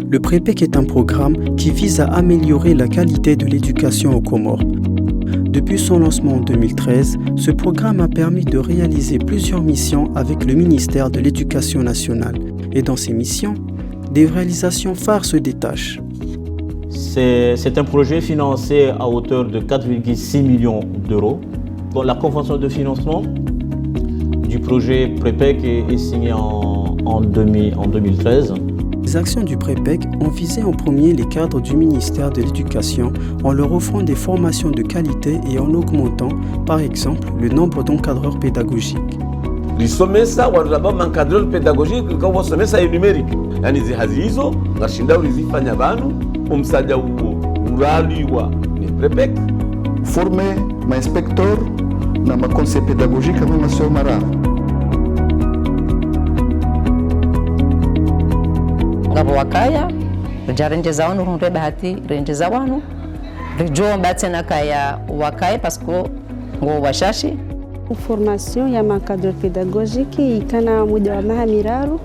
Le PREPEC est un programme qui vise à améliorer la qualité de l'éducation aux Comores. Depuis son lancement en 2013, ce programme a permis de réaliser plusieurs missions avec le ministère de l'Éducation nationale. Et dans ces missions, des réalisations phares se détachent. C'est un projet financé à hauteur de 4,6 millions d'euros. Bon, la convention de financement du projet PREPEC est signée en 2013. Les actions du PREPEC ont visé en premier les cadres du ministère de l'Éducation en leur offrant des formations de qualité et en augmentant, par exemple, le nombre d'encadreurs pédagogiques. Le sommet ça, on a un encadreur pédagogique, quand on sommet ça est numérique. Yani zihazizo, ngashinda ulizifanya banu, umsaja uraliwa ni PREPEC. Former ma inspecteur na ma conseil pédagogique à ma sœur Mara. Ngabo wakaya rijarenjeza wanu runde bahati renjeza wanu rijo mbatena kaya wakaya parce que ngo washashi formation ya makadro pédagogique ikana muda wa mahamiraru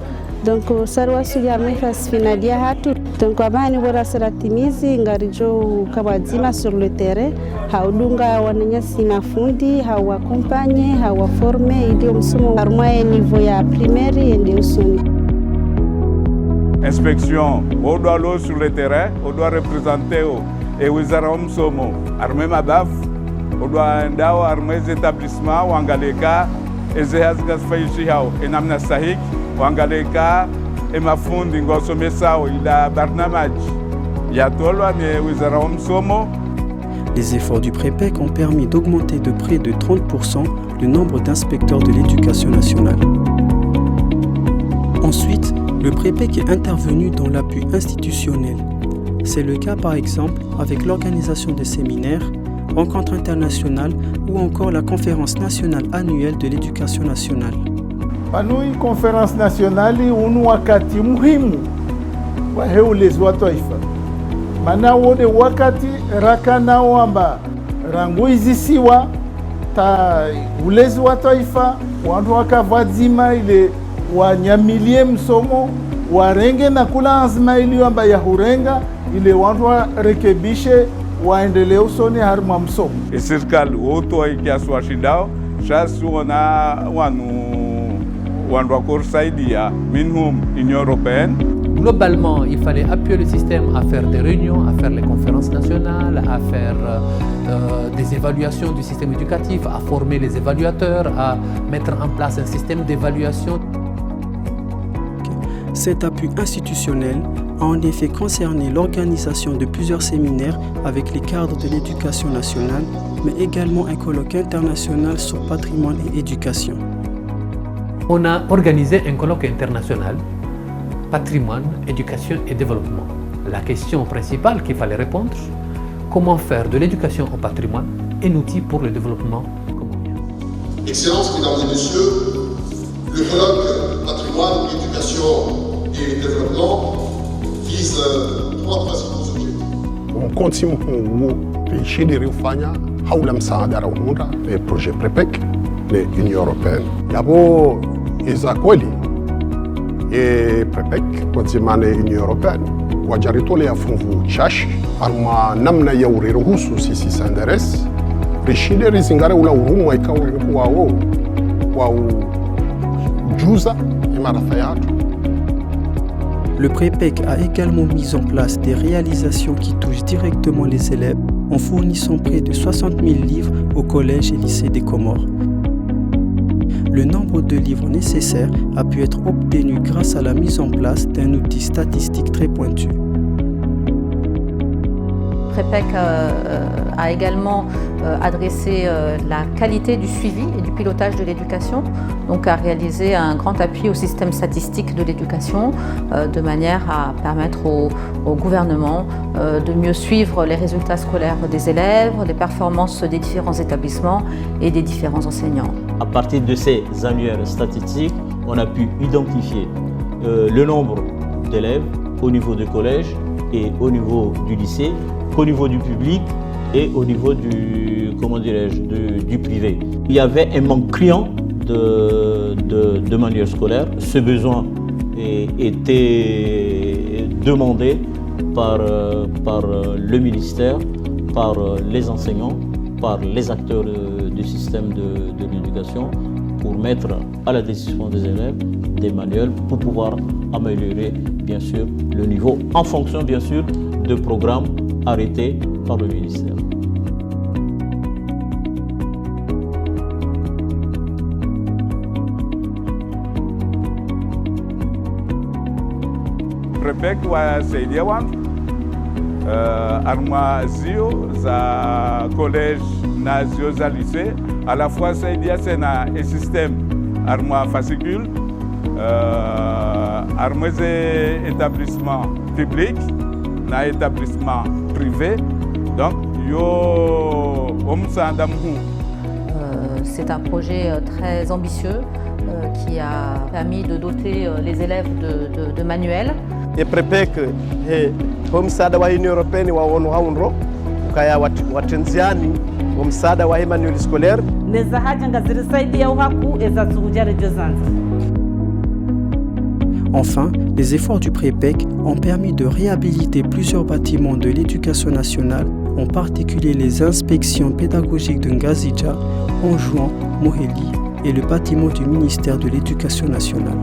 donc sarwasu ya mefas finalia hatu donc abani bora saratimizi ngarijo kabazima sur le terrain haudunga wananyasi mafundi hawakompanye hawaforme ndio msomo armoye niveau ya primaire ndio usoni. Inspection, on doit aller sur le terrain, on doit représenter et Wizaram Somo, armée Madaf, on doit aller armée des établissements, ou Angaleka, et Zehazgas Faïchiao, et Namna Sahik, ou Angaleka, et Mafundi, Ngosomesao, il a Barnamaj. Yatolo, et Wizaram Somo. Les efforts du PREPEC ont permis d'augmenter de près de 30% le nombre d'inspecteurs de l'éducation nationale. Ensuite, le PREPEC est intervenu dans l'appui institutionnel. C'est le cas par exemple avec l'organisation de séminaires, rencontres internationales ou encore la conférence nationale annuelle de l'éducation nationale. Panui conférence nationale unu wakati muhimu wa heulezi wa taifa. Mana wode wakati rakana wamba ranguizisiwa ta ulezi wa taifa wantu wakavadzima ile wanyamilie msomo warenge na kula azma ili wamba ya hurenga ile wantu warekebishe waendelee usoni harima msomo. Serikali woto ikiaswa shindao shasu wana wandu wakorsaidia minhum Union européenne. Globalement, il fallait appuyer le système à faire des réunions, à faire les conférences nationales, à faire des évaluations du système éducatif, à former les évaluateurs, à mettre en place un système d'évaluation. Cet appui institutionnel a en effet concerné l'organisation de plusieurs séminaires avec les cadres de l'éducation nationale, mais également un colloque international sur patrimoine et éducation. On a organisé un colloque international, patrimoine, éducation et développement. La question principale qu'il fallait répondre, comment faire de l'éducation au patrimoine un outil pour le développement communal. Excellences, Mesdames et Messieurs, le colloque patrimoine, éducation et développement vise trois principaux objectifs. On continue à réussir kufanya haula msaada raunda le projet PREPEC le Union européenne. Yabo iza kweli e PREPEC kwa zimane Union européenne wajaritole ya fungu chashi arma namna ya uriruhusu sisi sandares rishide rizingare ula urumwa ikawe wao kwa juza imarafa yatu. Le PREPEC a également mis en place des réalisations qui touchent directement les élèves en fournissant près de 60 000 livres aux collèges et lycées des Comores. Le nombre de livres nécessaires a pu être obtenu grâce à la mise en place d'un outil statistique très pointu. PREPEC a également adressé la qualité du suivi et du pilotage de l'éducation, donc a réalisé un grand appui au système statistique de l'éducation de manière à permettre au gouvernement de mieux suivre les résultats scolaires des élèves, les performances des différents établissements et des différents enseignants. À partir de ces annuaires statistiques, on a pu identifier le nombre d'élèves au niveau du collège et au niveau du lycée, au niveau du public et au niveau du, du privé. Il y avait un manque criant de manuels scolaires. Ce besoin était demandé par le ministère, par les enseignants, par les acteurs du système de l'éducation pour mettre à la disposition des élèves des manuels pour pouvoir améliorer bien sûr le niveau en fonction bien sûr de programmes arrêtés par le ministère. Prepek wasaidia wantu arma zio za collège na zio za lycée à la fois saidia sena e système arma fascicule arma ze établissement public na établissement privé donc yo omsandam hu. C'est un projet très ambitieux qui a permis de doter les élèves de manuels. E Prepek kwa msaada wa Union Européenne wa onu haunro ukaya watenziani wa msaada wa manuel scolaire neza haja ngazirisaidia uhaku ezazujare jozanza. Enfin, les efforts du Prepek ont permis de réhabiliter plusieurs bâtiments de l'éducation nationale, en particulier les inspections pédagogiques de Ngazija, Anjouan, Moheli et le bâtiment du ministère de l'Éducation nationale.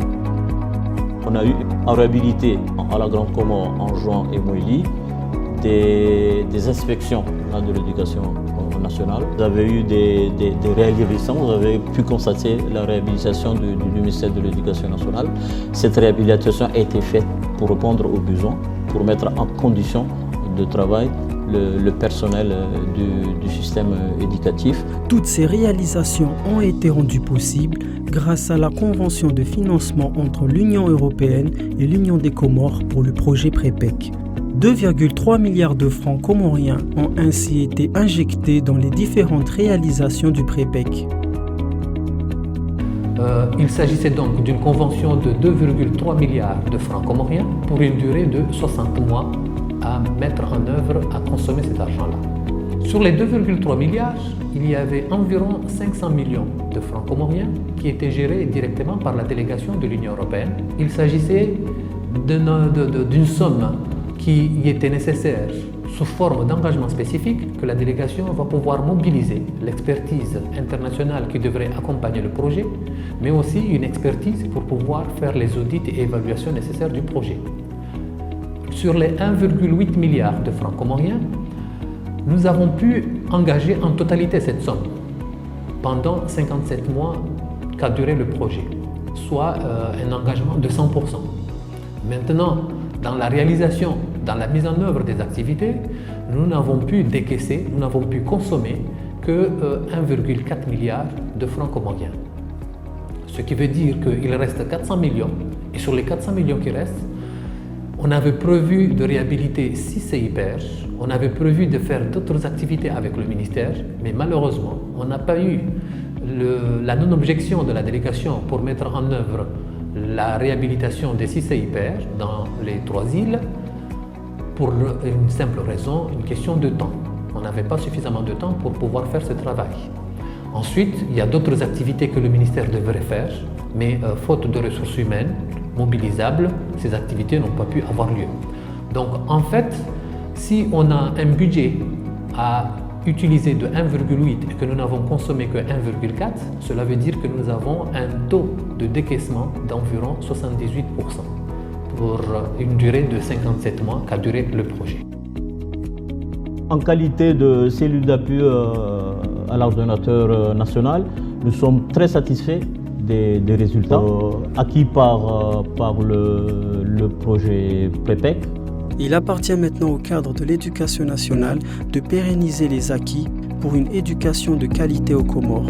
On a eu à réhabiliter à la Grande Comore, Anjouan et Moheli des inspections de l'éducation nationale. Vous avez eu des réhabilitations, vous avez pu constater la réhabilitation du ministère de l'Éducation nationale. Cette réhabilitation a été faite pour répondre aux besoins, pour mettre en condition de travail le personnel du système éducatif. Toutes ces réalisations ont été rendues possibles grâce à la convention de financement entre l'Union européenne et l'Union des Comores pour le projet Prepek. 2,3 milliards de francs comoriens ont ainsi été injectés dans les différentes réalisations du Prepek. Il s'agissait donc d'une convention de 2,3 milliards de francs comoriens pour une durée de 60 mois à mettre en œuvre, à consommer cet argent-là. Sur les 2,3 milliards, il y avait environ 500 millions de francs comoriens qui étaient gérés directement par la délégation de l'Union européenne. Il s'agissait d'une somme qui y était nécessaire sous forme d'engagement spécifique que la délégation va pouvoir mobiliser l'expertise internationale qui devrait accompagner le projet, mais aussi une expertise pour pouvoir faire les audits et évaluations nécessaires du projet. Sur les 1,8 milliard de francs comoriens, nous avons pu engager en totalité cette somme pendant 57 mois qu'a duré le projet, soit un engagement de 100%. Maintenant, dans la réalisation, dans la mise en œuvre des activités, nous n'avons pu décaisser, nous n'avons pu consommer que 1,4 milliard de francs comoriens. Ce qui veut dire qu'il reste 400 millions, et sur les 400 millions qui restent, on avait prévu de réhabiliter 6 CIPR, on avait prévu de faire d'autres activités avec le ministère, mais malheureusement, on n'a pas eu la non-objection de la délégation pour mettre en œuvre la réhabilitation des 6 CIPR dans les 3 îles pour une simple raison, une question de temps. On n'avait pas suffisamment de temps pour pouvoir faire ce travail. Ensuite, il y a d'autres activités que le ministère devrait faire, mais faute de ressources humaines mobilisables, ces activités n'ont pas pu avoir lieu. Donc en fait, si on a un budget à utiliser de 1,8 et que nous n'avons consommé que 1,4, cela veut dire que nous avons un taux de décaissement d'environ 78% pour une durée de 57 mois qu'a duré le projet. En qualité de cellule d'appui à l'ordonnateur national, nous sommes très satisfaits des résultats acquis par le projet Prepek. Il appartient maintenant au cadre de l'éducation nationale de pérenniser les acquis pour une éducation de qualité aux Comores.